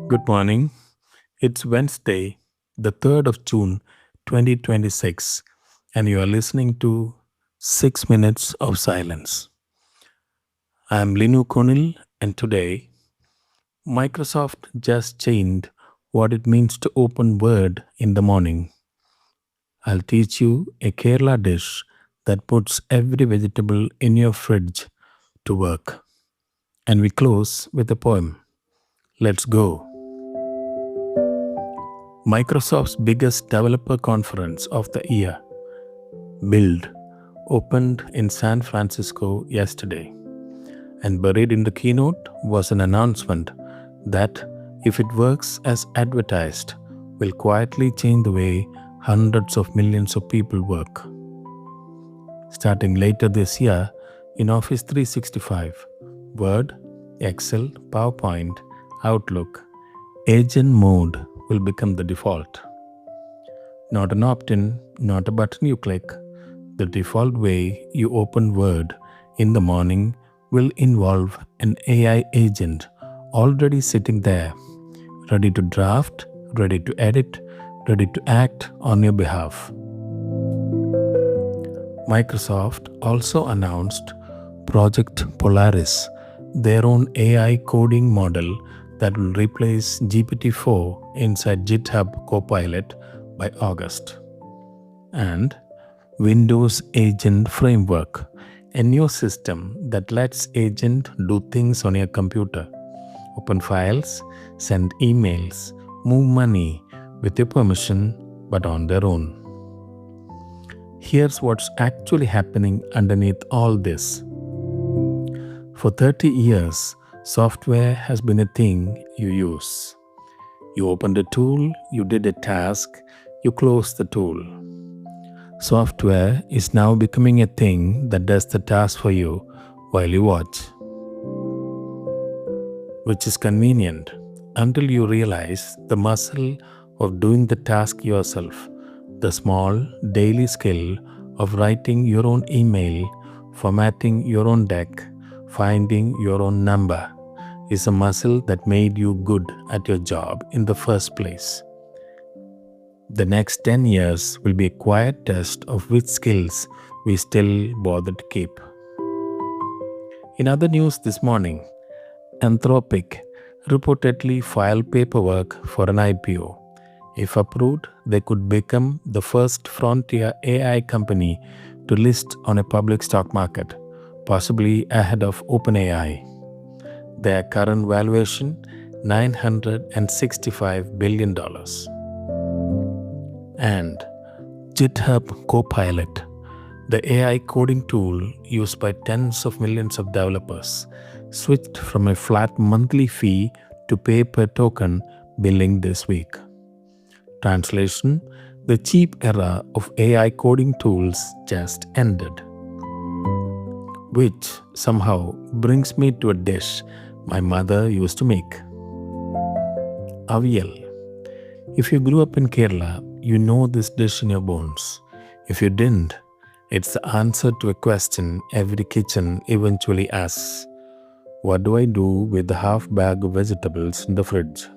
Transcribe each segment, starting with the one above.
Good morning. It's Wednesday, the 3rd of June, 2026, and you are listening to 6 Minutes of Silence. I'm Linu Kunil, and today, Microsoft just changed what it means to open Word in the morning. I'll teach you a Kerala dish that puts every vegetable in your fridge to work. And we close with a poem. Let's go. Microsoft's biggest developer conference of the year, Build, opened in San Francisco yesterday. And buried in the keynote was an announcement that, if it works as advertised, will quietly change the way hundreds of millions of people work. Starting later this year, in Office 365, Word, Excel, PowerPoint, Outlook, agent mode will become the default. Not an opt-in, not a button you click. The default way you open Word in the morning will involve an AI agent already sitting there, ready to draft, ready to edit, ready to act on your behalf. Microsoft also announced Project Polaris, their own AI coding model that will replace GPT-4 inside GitHubCopilot by August. And Windows Agent Framework, a new system that lets agent do things on your computer, open files, send emails, move money with your permission but on their own. Here's what's actually happening underneath all this. For 30 years, software has been a thing you use. You opened a tool, you did a task, you closed the tool. Software is now becoming a thing that does the task for you while you watch. Which is convenient until you realize the muscle of doing the task yourself, the small daily skill of writing your own email, formatting your own deck, finding your own number, is a muscle that made you good at your job in the first place. The next 10 years will be a quiet test of which skills we still bother to keep. In other news this morning, Anthropic reportedly filed paperwork for an IPO. If approved, they could become the first frontier AI company to list on a public stock market, possibly ahead of OpenAI. Their current valuation, $965 billion. And GitHubCopilot, the AI coding tool used by tens of millions of developers, switched from a flat monthly fee to pay per token billing this week. Translation: the cheap era of AI coding tools just ended. Which somehow brings me to a dish my mother used to make. Avial. If you grew up in Kerala, you know this dish in your bones. If you didn't, it's the answer to a question every kitchen eventually asks. What do I do with the half bag of vegetables in the fridge?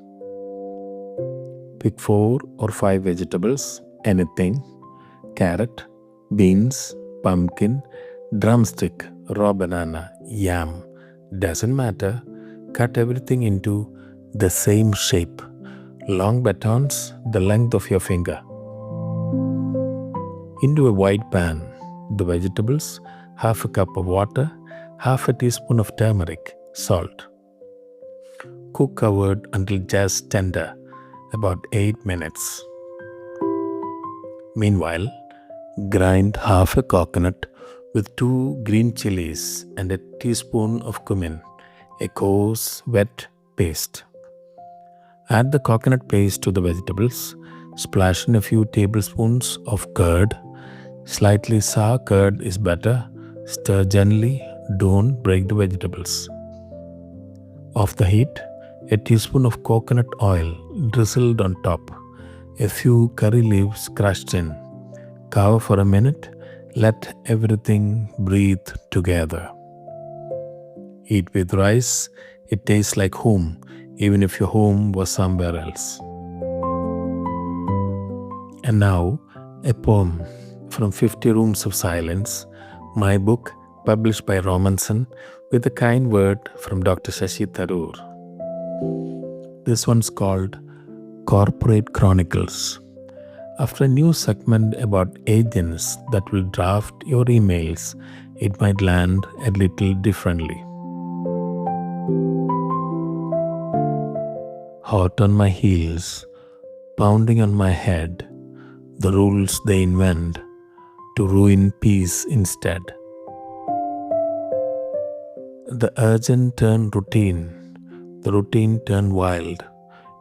Pick 4 or 5 vegetables, anything. Carrot, beans, pumpkin, drumstick, raw banana, yam. Doesn't matter. Cut everything into the same shape. Long batons, the length of your finger. Into a wide pan, the vegetables, half a cup of water, half a teaspoon of turmeric, salt. Cook covered until just tender, about 8 minutes. Meanwhile, grind half a coconut with 2 green chilies and a teaspoon of cumin, a coarse, wet paste. Add the coconut paste to the vegetables, splash in a few tablespoons of curd. Slightly sour curd is better. Stir gently, don't break the vegetables. Off the heat, a teaspoon of coconut oil drizzled on top, a few curry leaves crushed in. Cover for a minute, let everything breathe together. Eat with rice, it tastes like home. even if your home was somewhere else. And now, a poem from 50 Rooms of Silence, my book published by Romanson, with a kind word from Dr. Shashi Tharoor. This one's called Corporate Chronicles. After a new segment about agents that will draft your emails, it might land a little differently. Hot on my heels, pounding on my head, the rules they invent to ruin peace instead. The urgent turned routine, the routine turned wild,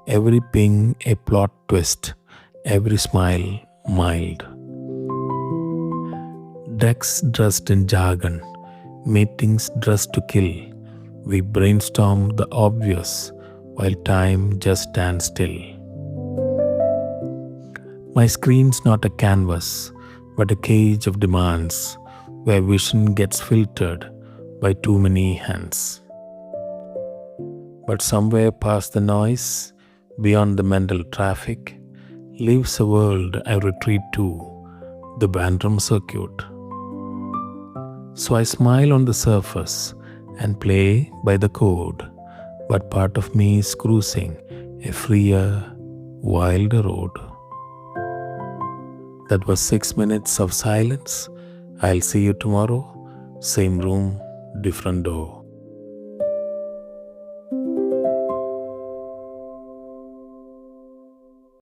every ping a plot twist, every smile mild. Decks dressed in jargon, meetings dressed to kill, we brainstorm the obvious while time just stands still. My screen's not a canvas, but a cage of demands where vision gets filtered by too many hands. But somewhere past the noise, beyond the mental traffic, lives a world I retreat to, the Bandram circuit. So I smile on the surface and play by the code, but part of me is cruising a freer, wilder road. That was 6 minutes of silence. I'll see you tomorrow. Same room, different door.